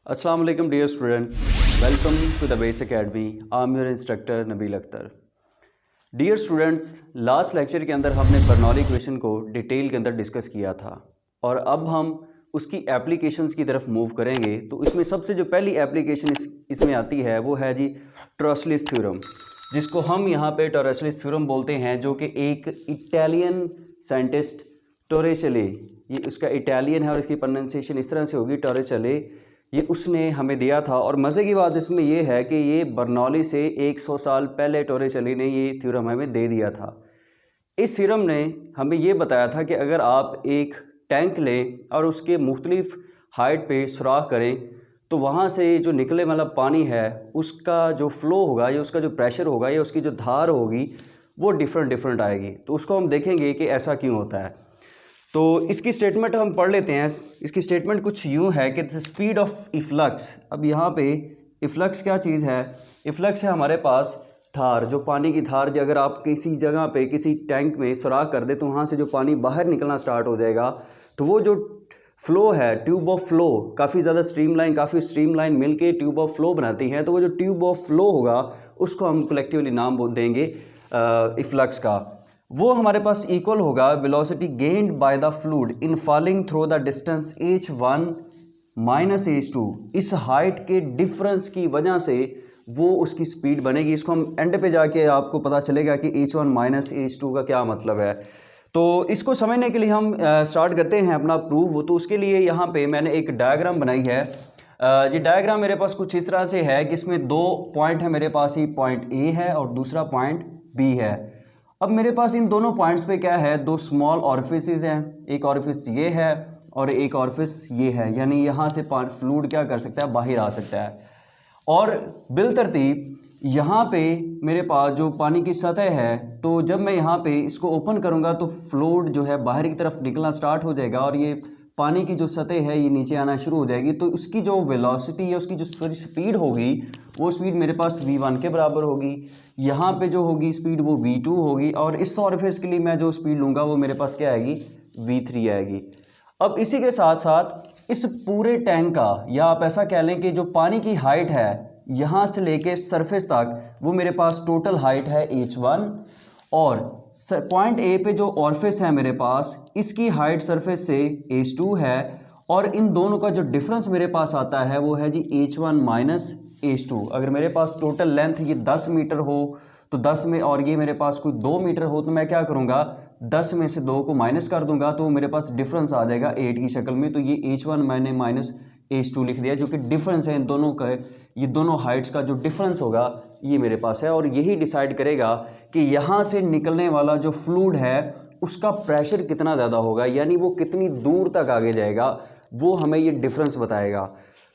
Assalamu alaikum dear students, welcome to the Base Academy. I'm your instructor Nabeel Akhtar. Dear students, last lecture के अंदर हमने Bernoulli equation को detail के अंदर discuss किया था और अब हम उसकी एप्लीकेशंस की तरफ मूव करेंगे. तो इसमें सबसे जो पहली एप्लीकेशन इसमें आती है वो है जी टॉरसलिस थ्योरम, जिसको हम यहाँ पे टॉरसलिस थ्योरम बोलते हैं, जो कि एक इटालियन साइंटिस्ट टोरेचले, ये उसका इटालियन है और इसकी प्रोनाउंसिएशन इस तरह से होगी टोरेचले, ये उसने हमें दिया था. और मज़े की बात इसमें ये है कि ये बर्नौली से 100 साल पहले टोरेचले ने ये थ्योरम हमें दे दिया था. इस थ्योरम ने हमें ये बताया था कि अगर आप एक टैंक लें और उसके मुख्तलिफ हाइट पे सुराख करें तो वहाँ से जो निकले वाला पानी है उसका जो फ़्लो होगा या उसका जो प्रेशर होगा या उसकी जो धार होगी वो डिफरेंट आएगी. तो उसको हम देखेंगे कि ऐसा क्यों होता है. तो इसकी स्टेटमेंट हम पढ़ लेते हैं. इसकी स्टेटमेंट कुछ यूँ है कि द स्पीड ऑफ इफ्लक्स. अब यहाँ पे इफ्लक्स क्या चीज़ है? इफ्लक्स है हमारे पास धार, जो पानी की धार. जो अगर आप किसी जगह पे किसी टैंक में सुराख कर दे तो वहाँ से जो पानी बाहर निकलना स्टार्ट हो जाएगा, तो वो जो फ्लो है, ट्यूब ऑफ फ्लो, काफ़ी ज़्यादा काफ़ी स्ट्रीमलाइन मिल के ट्यूब ऑफ फ्लो बनाती हैं. तो वो जो ट्यूब ऑफ फ्लो होगा उसको हम कलेक्टिवली नाम देंगे इफ्लक्स का. वो हमारे पास इक्वल होगा velocity gained by the fluid in falling through the distance h1 minus h2. इस हाइट के डिफरेंस की वजह से वो उसकी स्पीड बनेगी. इसको हम एंड पे जाके आपको पता चलेगा कि h1 माइनस h2 का क्या मतलब है. तो इसको समझने के लिए हम स्टार्ट करते हैं अपना प्रूफ. तो उसके लिए यहाँ पे मैंने एक डायग्राम बनाई है. ये डायग्राम मेरे पास कुछ इस तरह से है कि इसमें दो पॉइंट है मेरे पास. ही पॉइंट ए है और दूसरा पॉइंट बी है. अब मेरे पास इन दोनों पॉइंट्स पे क्या है, दो स्मॉल ऑरिफिसेस हैं. एक ऑरिफिस ये है और एक ऑरिफिस ये है, यानी यहाँ से फ्लूइड क्या कर सकता है, बाहर आ सकता है. और बिलतरतीब यहाँ पे मेरे पास जो पानी की सतह है, तो जब मैं यहाँ पे इसको ओपन करूँगा तो फ्लूइड जो है बाहर की तरफ निकलना स्टार्ट हो जाएगा और ये पानी की जो सतह है ये नीचे आना शुरू हो जाएगी. तो उसकी जो वेलोसिटी है, उसकी जो स्पीड होगी, वो स्पीड मेरे पास v1 के बराबर होगी. यहाँ पे जो होगी स्पीड वो v2 होगी और इस ऑरिफिस के लिए मैं जो स्पीड लूँगा वो मेरे पास क्या आएगी, v3 आएगी. अब इसी के साथ साथ इस पूरे टैंक का, या आप ऐसा कह लें कि जो पानी की हाइट है यहाँ से लेके सरफेस तक, वो मेरे पास टोटल हाइट है h1 और पॉइंट ए पे जो ऑरिफिस है मेरे पास, इसकी हाइट सरफेस से h2 है. और इन दोनों का जो डिफरेंस मेरे पास आता है वो है जी h1 माइनस h2. अगर मेरे पास टोटल लेंथ ये 10 मीटर हो तो 10 में, और ये मेरे पास कोई 2 मीटर हो, तो मैं क्या करूँगा, 10 में से 2 को माइनस कर दूंगा तो मेरे पास डिफरेंस आ जाएगा 8 की शक्ल में. तो ये h1 मैंने माइनस h2 लिख दिया, जो कि डिफरेंस है इन दोनों का. ये दोनों हाइट्स का जो डिफरेंस होगा ये मेरे पास है और यही डिसाइड करेगा कि यहाँ से निकलने वाला जो फ्लूइड है उसका प्रेशर कितना ज़्यादा होगा, यानी वो कितनी दूर तक आगे जाएगा, वो हमें ये डिफरेंस बताएगा.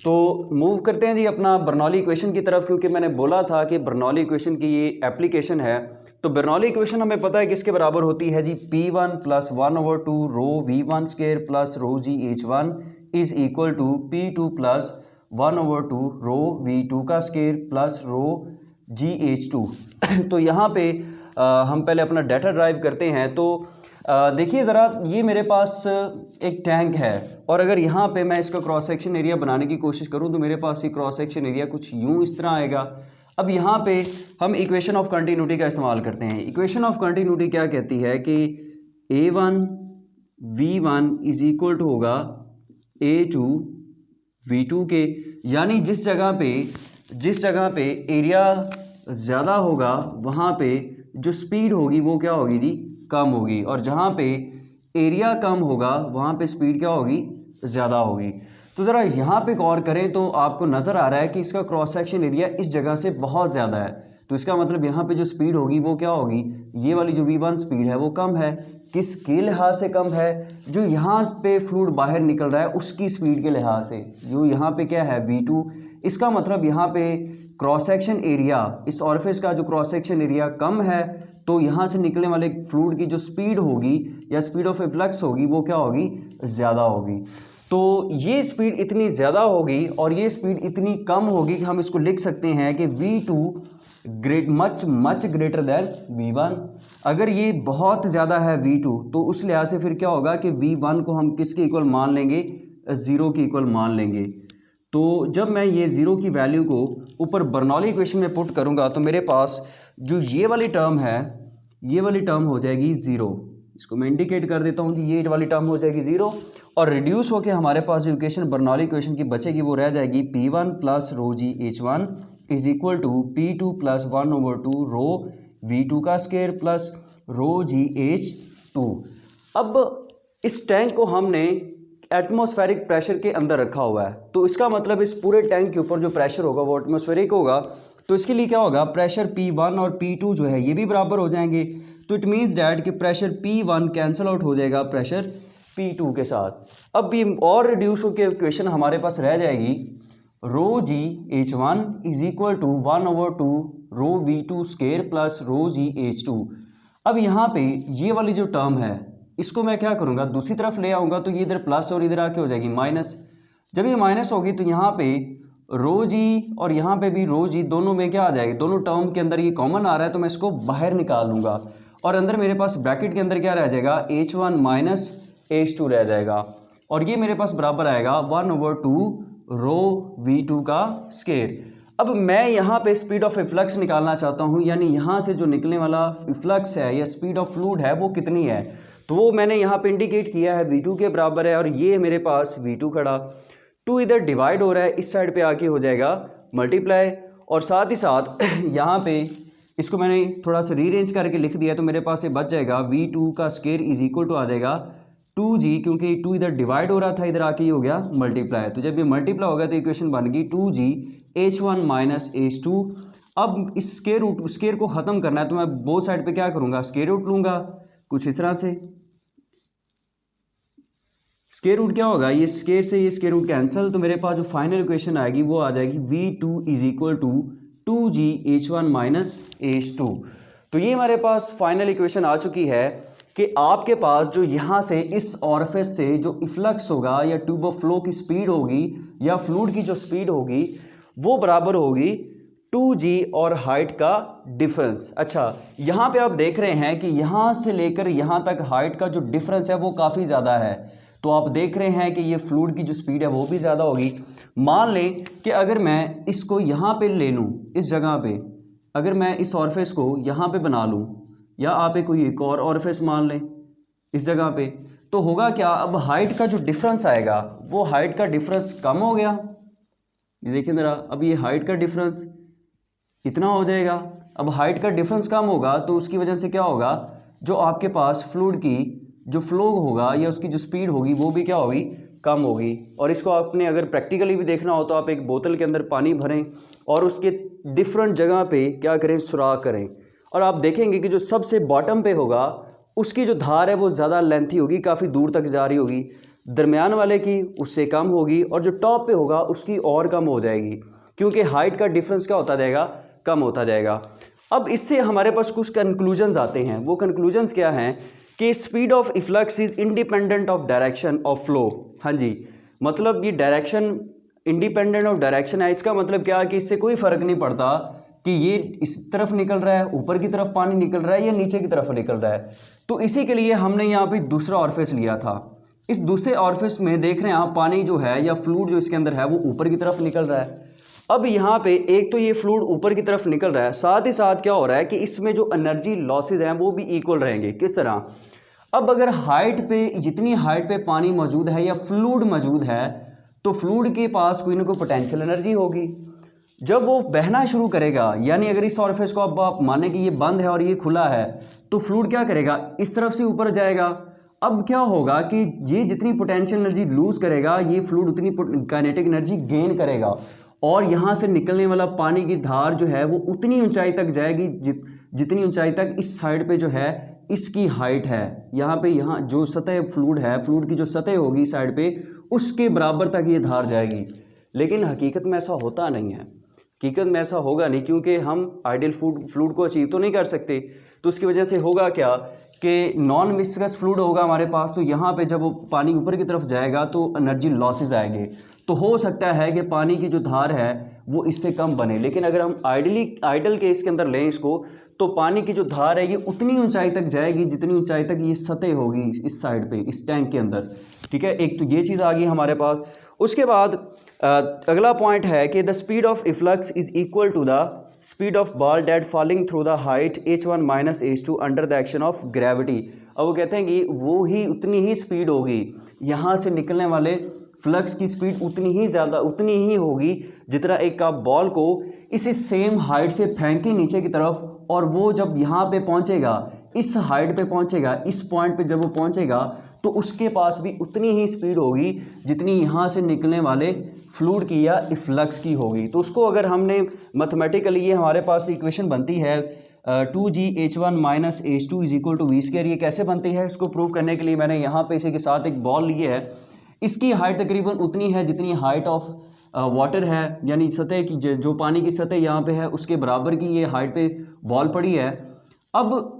तो मूव करते हैं जी अपना बर्नौली इक्वेशन की तरफ, क्योंकि मैंने बोला था कि बर्नौली इक्वेशन की ये एप्लीकेशन है. तो बर्नौली इक्वेशन हमें पता है किसके बराबर होती है जी, P1 plus 1/2 rho V1 square plus rho G H1 is equal to P2 plus 1/2 rho V2 का square plus rho G H2. तो यहाँ पे हम पहले अपना डाटा ड्राइव करते हैं. तो देखिए ज़रा, ये मेरे पास एक टैंक है और अगर यहाँ पे मैं इसका क्रॉस सेक्शन एरिया बनाने की कोशिश करूँ तो मेरे पास ये क्रॉस सेक्शन एरिया कुछ यूँ इस तरह आएगा. अब यहाँ पे हम इक्वेशन ऑफ कंटिन्यूटी का इस्तेमाल करते हैं. इक्वेशन ऑफ कंटिन्यूटी क्या कहती है कि A1 V1 is equal to होगा A2 V2 के, यानी जिस जगह पे एरिया ज़्यादा होगा वहाँ पे जो स्पीड होगी वो क्या होगी जी, कम होगी, और जहाँ पे एरिया कम होगा वहाँ पे स्पीड क्या होगी, ज़्यादा होगी. तो ज़रा यहाँ पे गौर करें तो आपको नज़र आ रहा है कि इसका क्रॉस सेक्शन एरिया इस जगह से बहुत ज़्यादा है. तो इसका मतलब यहाँ पे जो स्पीड होगी वो क्या होगी, ये वाली जो v1 स्पीड है वो कम है. किसके लिहाज से कम है, जो यहाँ पे फ्लूइड बाहर निकल रहा है उसकी स्पीड के लिहाज से. जो यहाँ पे क्या है v2, इसका मतलब यहाँ पे क्रॉस सेक्शन एरिया, इस ऑरिफिस का जो क्रॉस सेक्शन एरिया कम है, तो यहाँ से निकलने वाले फ्लूइड की जो स्पीड होगी या स्पीड ऑफ इफ्लक्स होगी वो क्या होगी, ज़्यादा होगी. तो ये स्पीड इतनी ज़्यादा होगी और ये स्पीड इतनी कम होगी कि हम इसको लिख सकते हैं कि V2 much greater than V1. अगर ये बहुत ज़्यादा है V2 तो उस लिहाज से फिर क्या होगा कि V1 को हम किसके इक्वल मान लेंगे, 0 के इक्वल मान लेंगे. तो जब मैं ये ज़ीरो की वैल्यू को ऊपर बर्नौली इक्वेशन में पुट करूँगा तो मेरे पास जो ये वाली टर्म है, ये वाली टर्म हो जाएगी ज़ीरो। इसको मैं इंडिकेट कर देता हूँ कि ये वाली टर्म हो जाएगी ज़ीरो, और रिड्यूस होकर हमारे पास जो इक्वेशन बर्नौली इक्वेशन की बचेगी वो रह जाएगी P1 plus rho G H1 is equal to P2 plus 1/2 rho V2 का square plus rho G H2। अब इस टैंक को हमने एटमॉस्फेरिक प्रेशर के अंदर रखा हुआ है, तो इसका मतलब इस पूरे टैंक के ऊपर जो प्रेशर होगा वो एटमॉस्फेरिक होगा। तो इसके लिए क्या होगा, प्रेशर P1 और P2 जो है ये भी बराबर हो जाएंगे। तो इट मीन्स डैट कि प्रेशर P1 कैंसिल आउट हो जाएगा प्रेशर P2 के साथ। अब ये और रिड्यूस होकर इक्वेशन हमारे पास रह जाएगी rho G H1 is equal to 1/2 rho V2 square plus rho G H2। अब यहाँ पे ये वाली जो टर्म है इसको मैं क्या करूँगा, दूसरी तरफ ले आऊँगा, तो ये इधर प्लस और इधर आके हो जाएगी माइनस। जब ये माइनस होगी तो यहाँ पे रो जी और यहाँ पे भी रो जी, दोनों में क्या आ जाएगी, दोनों टर्म के अंदर ये कॉमन आ रहा है तो मैं इसको बाहर निकाल लूँगा, और अंदर मेरे पास ब्रैकेट के अंदर क्या रह जाएगा, H1 माइनस H2 रह जाएगा, और ये मेरे पास बराबर आएगा 1/2 रो V2 का स्केयर। अब मैं यहाँ पे स्पीड ऑफ इफ्लक्स निकालना चाहता हूँ, यानी यहाँ से जो निकलने वाला इफ्लक्स है या स्पीड ऑफ फ्लूइड है वो कितनी है, तो वो मैंने यहाँ पे इंडिकेट किया है V2 के बराबर है, और ये मेरे पास V2 खड़ा, 2 इधर डिवाइड हो रहा है, इस साइड पे आके हो जाएगा मल्टीप्लाई, और साथ ही साथ यहाँ पे इसको मैंने थोड़ा सा रीअरेंज करके लिख दिया, तो मेरे पास ये बच जाएगा V2 का स्केयर इज इक्वल टू आ जाएगा 2g, क्योंकि 2 इधर डिवाइड हो रहा था, इधर आके ही हो गया मल्टीप्लाई, तो जब ये मल्टीप्लाई हो गया तो इक्वेशन बन गई 2g H1 माइनस H2। अब इस स्केयर को ख़त्म करना है तो मैं बोथ साइड पे क्या करूँगा, स्केयर रूट लूँगा कुछ इस तरह से। स्केयर रूट क्या होगा, ये स्केयर से ये स्केयर रूट कैंसिल, तो मेरे पास जो फाइनल इक्वेशन आएगी वो आ जाएगी V2 is equal to 2g H1 minus H2। तो ये हमारे पास फाइनल इक्वेशन आ चुकी है कि आपके पास जो यहाँ से इस ऑरिफिस से जो इफ्लक्स होगा या ट्यूब ऑफ फ्लो की स्पीड होगी या फ्लूइड की जो स्पीड होगी वो बराबर होगी 2g और हाइट का डिफरेंस। अच्छा, यहाँ पे आप देख रहे हैं कि यहाँ से लेकर यहाँ तक हाइट का जो डिफरेंस है वो काफ़ी ज़्यादा है, तो आप देख रहे हैं कि ये फ्लूइड की जो स्पीड है वो भी ज़्यादा होगी। मान लें कि अगर मैं इसको यहाँ पे ले लूँ, इस जगह पे अगर मैं इस ऑरिफिस को यहाँ पे बना लूँ, या आप कोई एक और ऑरिफिस मान लें इस जगह पे, तो होगा क्या, अब हाइट का जो डिफरेंस आएगा वो हाइट का डिफरेंस कम हो गया। ये देखिए ज़रा, अब ये हाइट का डिफरेंस इतना हो जाएगा। अब हाइट का डिफरेंस कम होगा तो उसकी वजह से क्या होगा, जो आपके पास फ्लूइड की जो फ्लो होगा या उसकी जो स्पीड होगी वो भी क्या होगी, कम होगी। और इसको आपने अगर प्रैक्टिकली भी देखना हो तो आप एक बोतल के अंदर पानी भरें और उसके डिफरेंट जगह पे क्या करें, सुराख करें, और आप देखेंगे कि जो सबसे बॉटम पे होगा उसकी जो धार है वो ज़्यादा लेंथी होगी, काफ़ी दूर तक जा रही होगी, दरमियान वाले की उससे कम होगी, और जो टॉप पे होगा उसकी और कम हो जाएगी, क्योंकि हाइट का डिफरेंस क्या होता जाएगा, कम होता जाएगा। अब इससे हमारे पास कुछ कंक्लूजन्स आते हैं। वो कंक्लूजन्स क्या हैं कि speed of efflux is independent of direction of flow. हाँ जी, मतलब ये डायरेक्शन इंडिपेंडेंट ऑफ डायरेक्शन है। इसका मतलब क्या है कि इससे कोई फ़र्क नहीं पड़ता कि ये इस तरफ निकल रहा है, ऊपर की तरफ पानी निकल रहा है या नीचे की तरफ निकल रहा है। तो इसी के लिए हमने यहाँ पे दूसरा ऑरिफिस लिया था। इस दूसरे ऑरिफिस में देख रहे हैं आप, पानी जो है या फ्लूइड जो इसके अंदर है वो ऊपर की तरफ निकल रहा है। अब यहाँ पे एक तो ये फ्लूइड ऊपर की तरफ निकल रहा है, साथ ही साथ क्या हो रहा है कि इसमें जो एनर्जी लॉसेज हैं वो भी इक्वल रहेंगे। किस तरह, अब अगर हाइट पे, जितनी हाइट पे पानी मौजूद है या फ्लूइड मौजूद है, तो फ्लूइड के पास कोई ना कोई पोटेंशियल एनर्जी होगी। जब वो बहना शुरू करेगा, यानी अगर इस ऑरिफिस को अब आप माने कि ये बंद है और ये खुला है, तो फ्लूइड क्या करेगा, इस तरफ से ऊपर जाएगा। अब क्या होगा कि ये जितनी पोटेंशियल एनर्जी लूज करेगा, ये फ्लूइड उतनी काइनेटिक एनर्जी गेन करेगा, और यहाँ से निकलने वाला पानी की धार जो है वो उतनी ऊंचाई तक जाएगी जितनी ऊंचाई तक इस साइड पे जो है इसकी हाइट है। यहाँ जो सतह फ्लूइड है, फ्लूइड की जो सतह होगी इस साइड पे, उसके बराबर तक ये धार जाएगी। लेकिन हकीकत में ऐसा होता नहीं है, हकीकत में ऐसा होगा नहीं, क्योंकि हम आइडियल फ्लूइड को अचीव तो नहीं कर सकते। तो उसकी वजह से होगा क्या कि नॉन विस्कस फ्लूइड होगा हमारे पास, तो यहाँ पे जब वो पानी ऊपर की तरफ जाएगा तो एनर्जी लॉसेज आएंगे। तो हो सकता है कि पानी की जो धार है वो इससे कम बने। लेकिन अगर हम आइडल केस के अंदर लें इसको, तो पानी की जो धार है ये उतनी ऊंचाई तक जाएगी जितनी ऊंचाई तक ये सतह होगी इस साइड पे, इस टैंक के अंदर। ठीक है, एक तो ये चीज़ आ गई हमारे पास। उसके बाद अगला पॉइंट है कि the speed of efflux is equal to the speed of ball that falling through the height h1 minus h2 under the action of gravity. अब वो कहते हैं कि वो ही उतनी ही स्पीड होगी, यहाँ से निकलने वाले फ्लक्स की स्पीड उतनी ही ज़्यादा उतनी ही होगी जितना एक आप बॉल को इसी सेम हाइट से फेंकें नीचे की तरफ, और वो जब यहाँ पे पहुँचेगा, इस हाइट पे पहुँचेगा, इस पॉइंट पे जब वो पहुँचेगा तो उसके पास भी उतनी ही स्पीड होगी जितनी यहाँ से निकलने वाले फ्लूइड की या इफ्लक्स की होगी। तो उसको अगर हमने मैथमेटिकली, ये हमारे पास इक्वेशन बनती है 2gh1 minus h2 is equal to V square. ये कैसे बनती है, इसको प्रूव करने के लिए मैंने यहाँ पे इसी के साथ एक बॉल ली है। इसकी हाइट तकरीबन उतनी है जितनी हाइट ऑफ वाटर है, यानी सतह की, जो पानी की सतह यहाँ पे है उसके बराबर की ये हाइट पे बॉल पड़ी है। अब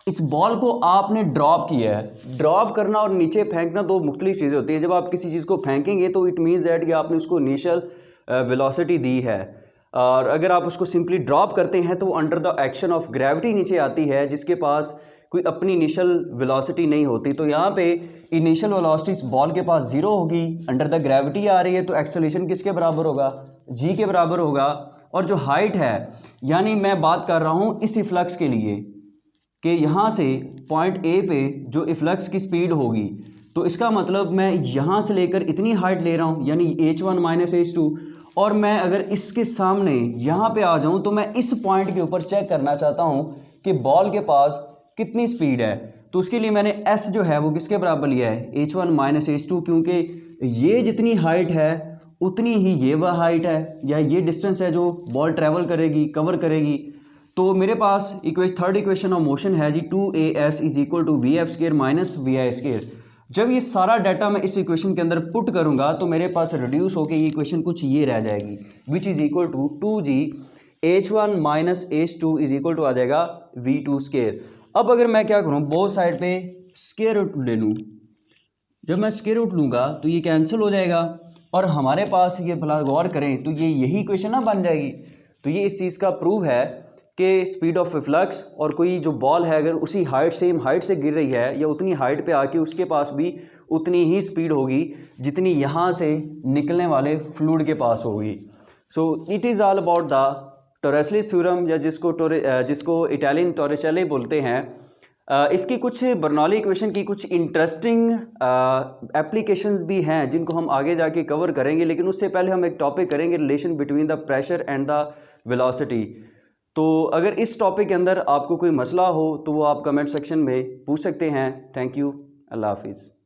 इस बॉल को आपने ड्रॉप किया है। ड्रॉप करना और नीचे फेंकना दो मुख्तलिफ चीज़ें होती है। जब आप किसी चीज़ को फेंकेंगे तो इट मीन्स दैट कि आपने उसको इनिशियल वेलोसिटी दी है, और अगर आप उसको सिंपली ड्रॉप करते हैं तो वो under the action of gravity नीचे आती है, जिसके पास कोई अपनी इनिशियल वेलोसिटी नहीं होती। तो यहाँ पे इनिशियल वेलोसिटी इस बॉल के पास ज़ीरो होगी, अंडर द ग्रेविटी आ रही है, तो एक्सेलरेशन किसके बराबर होगा, जी के बराबर होगा। और जो हाइट है, यानी मैं बात कर रहा हूँ इस इफ्लक्स के लिए कि यहाँ से पॉइंट ए पे जो इफ्लक्स की स्पीड होगी, तो इसका मतलब मैं यहाँ से लेकर इतनी हाइट ले रहा हूँ, यानी h1 माइनस h2, और मैं अगर इसके सामने यहाँ पे आ जाऊँ तो मैं इस पॉइंट के ऊपर चेक करना चाहता हूँ कि बॉल के पास कितनी स्पीड है। तो उसके लिए मैंने s जो है वो किसके बराबर लिया है, h1 माइनस h2, क्योंकि ये जितनी हाइट है उतनी ही ये वह हाइट है, या ये डिस्टेंस है जो बॉल ट्रैवल करेगी, कवर करेगी। तो मेरे पास थर्ड इक्वेशन ऑफ मोशन है जी 2as is equal to V F square minus V I square. जब ये सारा डाटा मैं इस इक्वेशन के अंदर पुट करूंगा तो मेरे पास रिड्यूस होकर ये इक्वेशन कुछ ये रह जाएगी, which is equal to 2g h1 minus h2 is equal to आ जाएगा v2 स्केयर। अब अगर मैं क्या करूँ, बोथ साइड पे स्केयर रूट ले लूँ, जब मैं स्केयर रूट लूँगा तो ये कैंसिल हो जाएगा, और हमारे पास ये भला गौर करें तो ये यही इक्वेशन ना बन जाएगी। तो ये इस चीज़ का प्रूव है कि स्पीड ऑफ फ्लक्स, और कोई जो बॉल है अगर उसी हाइट सेम हाइट से गिर रही है या उतनी हाइट पे आके उसके पास भी उतनी ही स्पीड होगी जितनी यहाँ से निकलने वाले फ्लूइड के पास होगी। So it is all about the Torricelli theorem, या जिसको इटालियन टोरिसेली बोलते हैं। इसकी कुछ बर्नौली इक्वेशन की कुछ इंटरेस्टिंग एप्लीकेशंस भी हैं जिनको हम आगे जाके कवर करेंगे, लेकिन उससे पहले हम एक टॉपिक करेंगे relation between the pressure and the velocity. तो अगर इस टॉपिक के अंदर आपको कोई मसला हो तो वो आप कमेंट सेक्शन में पूछ सकते हैं। थैंक यू, अल्लाह हाफिज़।